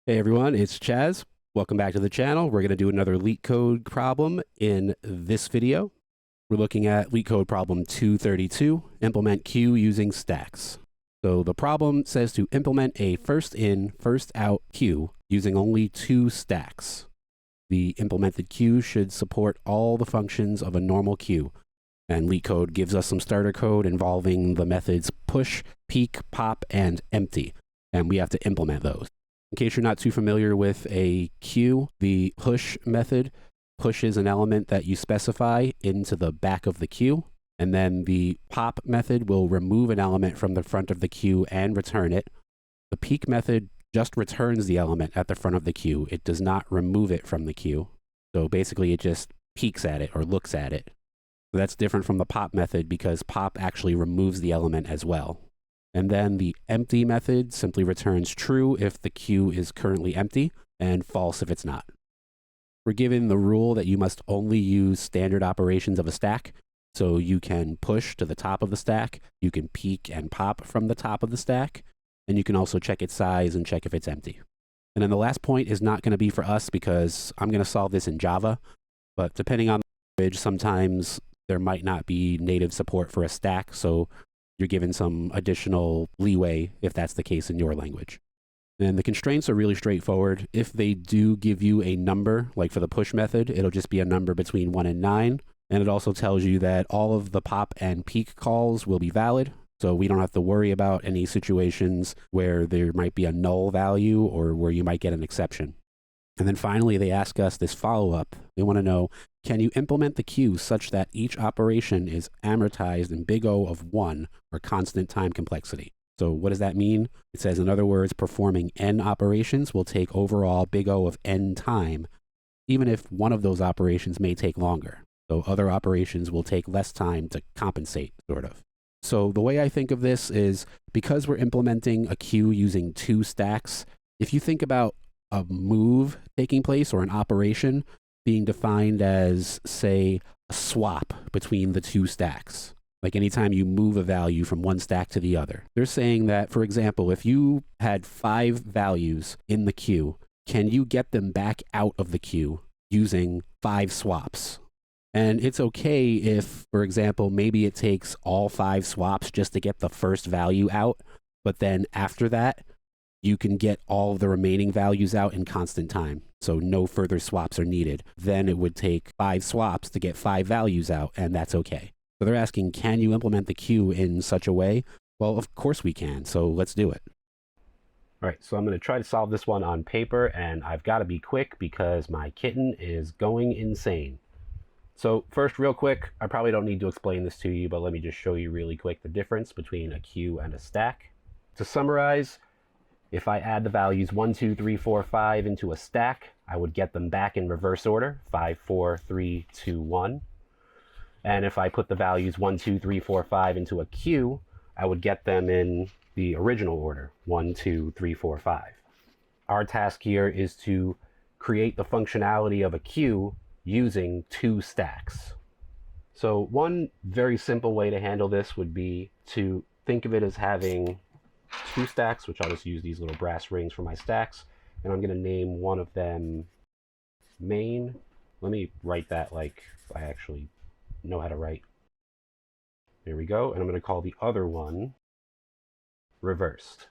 Hey everyone, it's Chaz. Welcome back to the channel. We're going to do another LeetCode problem in this video. We're looking at LeetCode problem 232, implement queue using stacks. So the problem says to implement a first in, first out queue using only 2 stacks. The implemented queue should support all the functions of a normal queue. And LeetCode gives us some starter code involving the methods push, peek, pop, and empty. And we have to implement those. In case you're not too familiar with a queue, the push method pushes an element that you specify into the back of the queue, and then the pop method will remove an element from the front of the queue and return it. The peek method just returns the element at the front of the queue. It does not remove it from the queue. So basically it just peeks at it or looks at it. So that's different from the pop method because pop actually removes the element as well. And then the empty method simply returns true if the queue is currently empty and false if it's not. We're given the rule that you must only use standard operations of a stack. So you can push to the top of the stack, you can peek and pop from the top of the stack, and you can also check its size and check if it's empty. And then the last point is not going to be for us because I'm going to solve this in Java, but depending on the language, sometimes there might not be native support for a stack, so you're given some additional leeway if that's the case in your language. And the constraints are really straightforward. If they do give you a number, like for the push method, it'll just be a number between 1 and 9. And it also tells you that all of the pop and peek calls will be valid. So we don't have to worry about any situations where there might be a null value or where you might get an exception. And then finally, they ask us this follow-up. They want to know, can you implement the queue such that each operation is amortized in big O of 1, or constant time complexity? So what does that mean? It says, in other words, performing n operations will take overall big O of n time, even if one of those operations may take longer. So other operations will take less time to compensate, sort of. So the way I think of this is, because we're implementing a queue using 2 stacks, if you think about a move taking place or an operation being defined as, say, a swap between the 2 stacks. Like anytime you move a value from one stack to the other. They're saying that, for example, if you had 5 values in the queue, can you get them back out of the queue using 5 swaps? And it's okay if, for example, maybe it takes all 5 swaps just to get the first value out, but then after that, you can get all of the remaining values out in constant time. So no further swaps are needed. Then it would take 5 swaps to get 5 values out, and that's okay. So they're asking, can you implement the queue in such a way? Well, of course we can, so let's do it. All right, so I'm going to try to solve this one on paper, and I've got to be quick because my kitten is going insane. So first, real quick, I probably don't need to explain this to you, but let me just show you really quick the difference between a queue and a stack. To summarize, if I add the values 1, 2, 3, 4, 5 into a stack, I would get them back in reverse order, 5, 4, 3, 2, 1. And if I put the values 1, 2, 3, 4, 5 into a queue, I would get them in the original order, 1, 2, 3, 4, 5. Our task here is to create the functionality of a queue using 2 stacks. So one very simple way to handle this would be to think of it as having 2 stacks, which I'll just use these little brass rings for my stacks, and I'm going to name one of them main. Let me write that like I actually know how to write. There we go. And I'm going to call the other one reversed.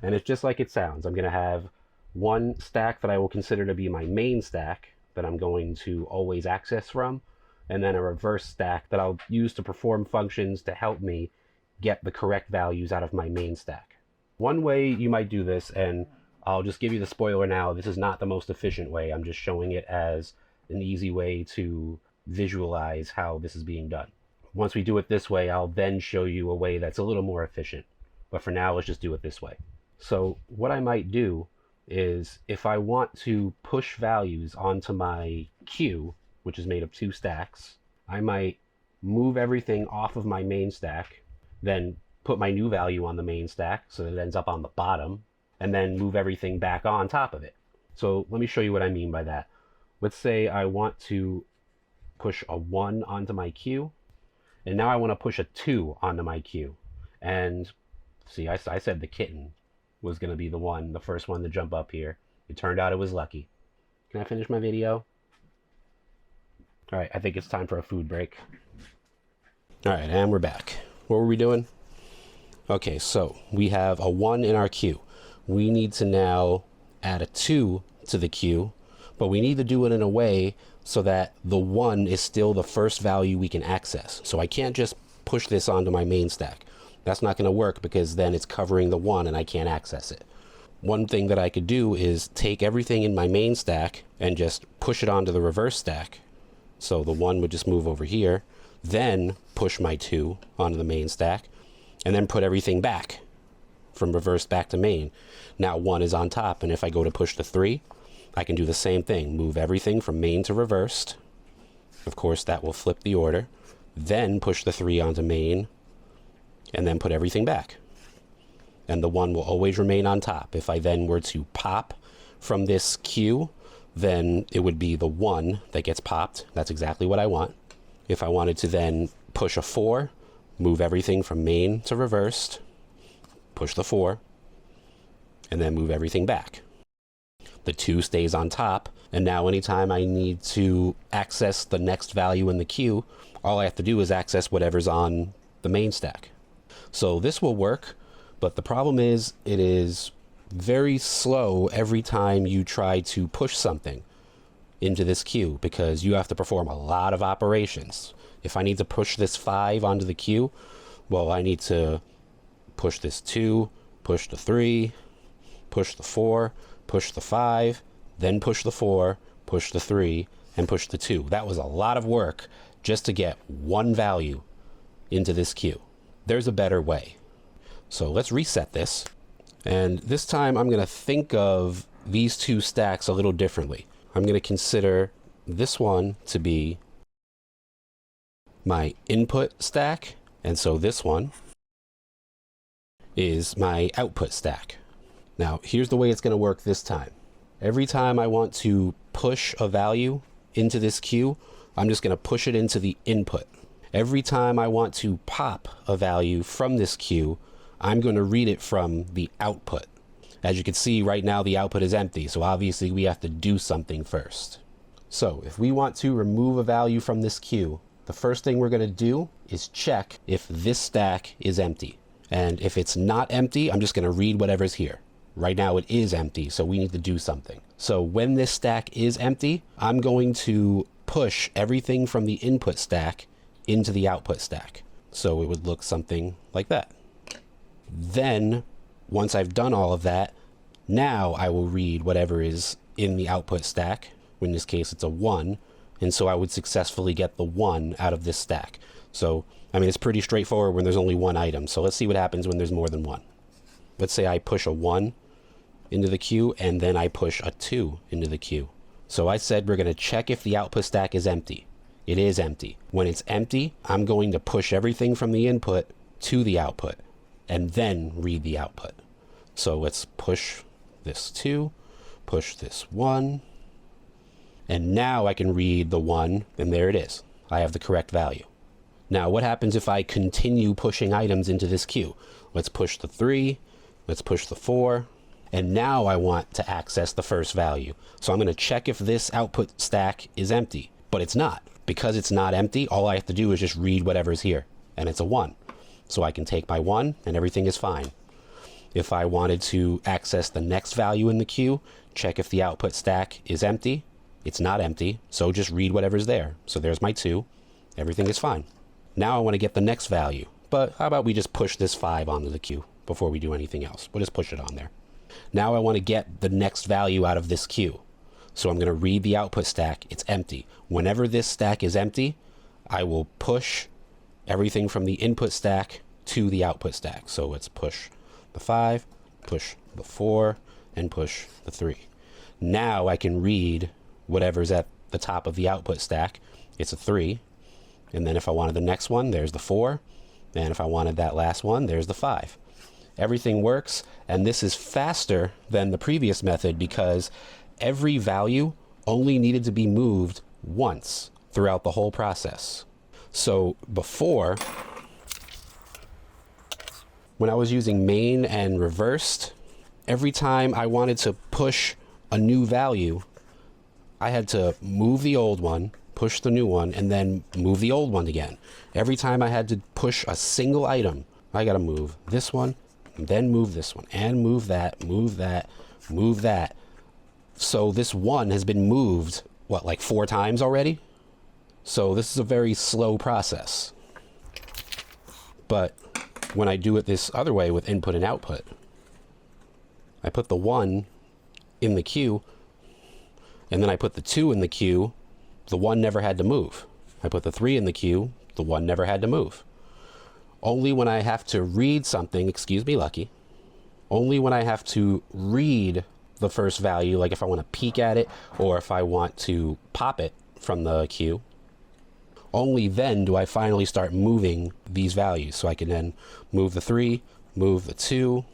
And it's just like it sounds. I'm going to have one stack that I will consider to be my main stack that I'm going to always access from, and then a reverse stack that I'll use to perform functions to help me get the correct values out of my main stack. One way you might do this, and I'll just give you the spoiler now, this is not the most efficient way. I'm just showing it as an easy way to visualize how this is being done. Once we do it this way, I'll then show you a way that's a little more efficient. But for now, let's just do it this way. So what I might do is, if I want to push values onto my queue, which is made of 2 stacks, I might move everything off of my main stack, then put my new value on the main stack so that it ends up on the bottom, and then move everything back on top of it. So let me show you what I mean by that. Let's say I want to push a 1 onto my queue, and now I want to push a 2 onto my queue. And see, I said the kitten was going to be the first one to jump up here. It turned out it was lucky. Can I finish my video? All right, I think it's time for a food break. All right, and we're back. What were we doing? Okay, so we have a 1 in our queue. We need to now add a 2 to the queue, but we need to do it in a way so that the 1 is still the first value we can access. So I can't just push this onto my main stack. That's not going to work because then it's covering the 1 and I can't access it. One thing that I could do is take everything in my main stack and just push it onto the reverse stack. So the 1 would just move over here, then push my 2 onto the main stack, and then put everything back from reverse back to main. Now 1 is on top, and if I go to push the 3, I can do the same thing. Move everything from main to reversed. Of course, that will flip the order. Then push the 3 onto main, and then put everything back. And the 1 will always remain on top. If I then were to pop from this queue, then it would be the 1 that gets popped. That's exactly what I want. If I wanted to then push a 4, move everything from main to reversed, push the 4, and then move everything back. The 2 stays on top, and now anytime I need to access the next value in the queue, all I have to do is access whatever's on the main stack. So this will work, but the problem is it is very slow every time you try to push something into this queue because you have to perform a lot of operations. If I need to push this 5 onto the queue, well, I need to push this 2, push the 3, push the 4, push the 5, then push the 4, push the 3, and push the 2. That was a lot of work just to get one value into this queue. There's a better way. So let's reset this. And this time I'm going to think of these 2 stacks a little differently. I'm going to consider this one to be my input stack. And so this one is my output stack. Now, here's the way it's going to work this time. Every time I want to push a value into this queue, I'm just going to push it into the input. Every time I want to pop a value from this queue, I'm going to read it from the output. As you can see right now, the output is empty, so obviously we have to do something first. So if we want to remove a value from this queue, the first thing we're going to do is check if this stack is empty. And if it's not empty, I'm just going to read whatever's here. Right now it is empty, so we need to do something. So when this stack is empty, I'm going to push everything from the input stack into the output stack. So it would look something like that. Then, once I've done all of that, now I will read whatever is in the output stack. In this case, it's a 1. And so I would successfully get the 1 out of this stack. So, I mean, it's pretty straightforward when there's only one item. So let's see what happens when there's more than one. Let's say I push a 1 into the queue, and then I push a 2 into the queue. So I said we're going to check if the output stack is empty. It is empty. When it's empty, I'm going to push everything from the input to the output, and then read the output. So let's push this 2, push this 1, and now I can read the 1, and there it is. I have the correct value. Now what happens if I continue pushing items into this queue? Let's push the 3, let's push the 4, and now I want to access the first value. So I'm going to check if this output stack is empty, but it's not. Because it's not empty, all I have to do is just read whatever's here, and it's a 1. So I can take my 1 and everything is fine. If I wanted to access the next value in the queue, check if the output stack is empty. It's not empty, so just read whatever's there. So there's my 2. Everything is fine. Now I want to get the next value, but how about we just push this 5 onto the queue before we do anything else? We'll just push it on there. Now I want to get the next value out of this queue. So I'm going to read the output stack. It's empty. Whenever this stack is empty, I will push everything from the input stack to the output stack. So let's push the 5, push the 4, and push the 3. Now I can read whatever's at the top of the output stack. It's a 3. And then if I wanted the next one, there's the 4. And if I wanted that last one, there's the 5. Everything works, and this is faster than the previous method because every value only needed to be moved once throughout the whole process. So before, when I was using main and reversed, every time I wanted to push a new value, I had to move the old one, push the new one, and then move the old one again. Every time I had to push a single item, I got to move this one, and then move this one, and move that, move that, move that. So this one has been moved, what, like 4 times already? So this is a very slow process. But when I do it this other way with input and output, I put the 1 in the queue, and then I put the 2 in the queue, the 1 never had to move. I put the 3 in the queue, the 1 never had to move. Only when I have to read something, excuse me, Lucky, only when I have to read the first value, like if I want to peek at it, or if I want to pop it from the queue, only then do I finally start moving these values. So I can then move the 3, move the 2,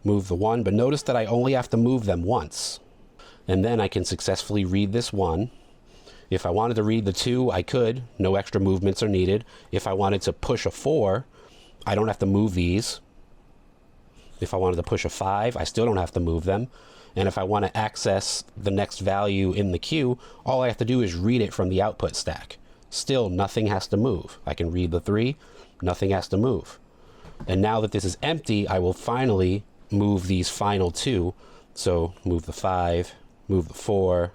move the 1, but notice that I only have to move them once. And then I can successfully read this 1. If I wanted to read the 2, I could. No extra movements are needed. If I wanted to push a 4, I don't have to move these. If I wanted to push a 5, I still don't have to move them. And if I want to access the next value in the queue, all I have to do is read it from the output stack. Still, nothing has to move. I can read the 3, nothing has to move. And now that this is empty, I will finally move these final 2. So move the 5, move the 4,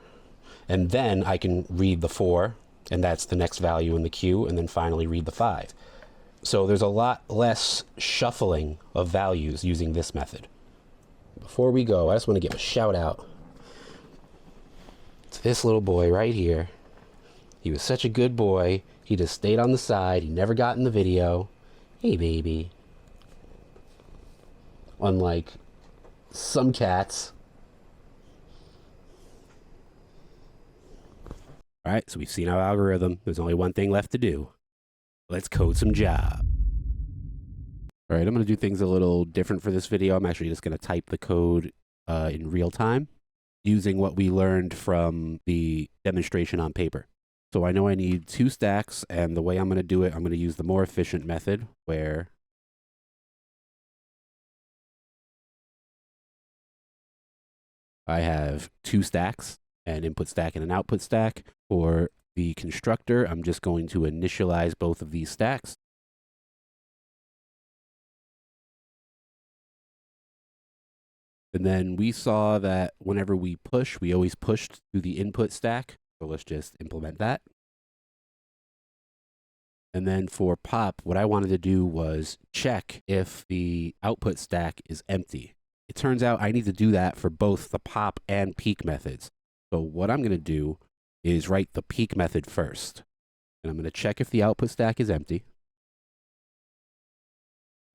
and then I can read the 4, and that's the next value in the queue, and then finally read the 5. So there's a lot less shuffling of values using this method. Before we go, I just want to give a shout out to this little boy right here. He was such a good boy. He just stayed on the side. He never got in the video. Hey, baby. Unlike some cats. All right, so we've seen our algorithm. There's only one thing left to do. Let's code some Java. All right, I'm going to do things a little different for this video. I'm actually just going to type the code in real time using what we learned from the demonstration on paper. So I know I need 2 stacks, and the way I'm going to do it, I'm going to use the more efficient method where I have 2 stacks, an input stack and an output stack. For the constructor, I'm just going to initialize both of these stacks. And then we saw that whenever we push, we always pushed to the input stack. So let's just implement that. And then for pop, what I wanted to do was check if the output stack is empty. It turns out I need to do that for both the pop and peek methods. So what I'm going to do is write the peek method first. And I'm going to check if the output stack is empty.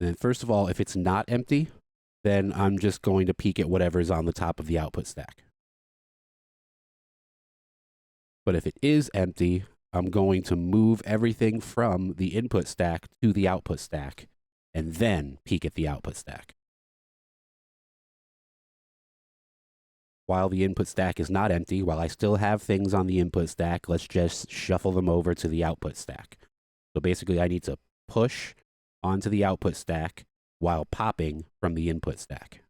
And then first of all, if it's not empty, then I'm just going to peek at whatever's on the top of the output stack. But if it is empty, I'm going to move everything from the input stack to the output stack, and then peek at the output stack. While the input stack is not empty, while I still have things on the input stack, let's just shuffle them over to the output stack. So basically, I need to push onto the output stack while popping from the input stack.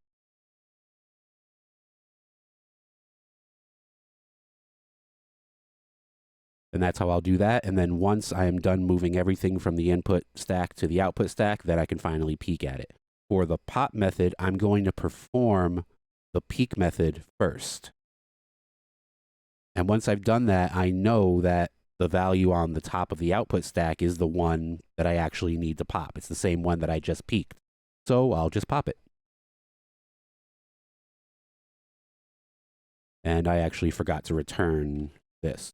And that's how I'll do that. And then once I am done moving everything from the input stack to the output stack, then I can finally peek at it. For the pop method, I'm going to perform the peek method first. And once I've done that, I know that the value on the top of the output stack is the one that I actually need to pop. It's the same one that I just peeked. So I'll just pop it. And I actually forgot to return this.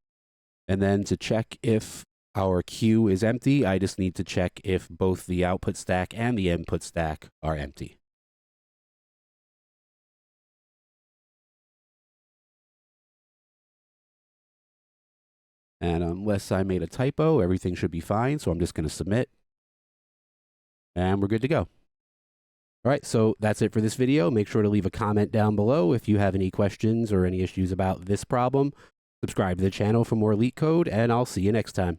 And then to check if our queue is empty, I just need to check if both the output stack and the input stack are empty. And unless I made a typo, everything should be fine. So I'm just going to submit. And we're good to go. All right, so that's it for this video. Make sure to leave a comment down below if you have any questions or any issues about this problem. Subscribe to the channel for more LeetCode, and I'll see you next time.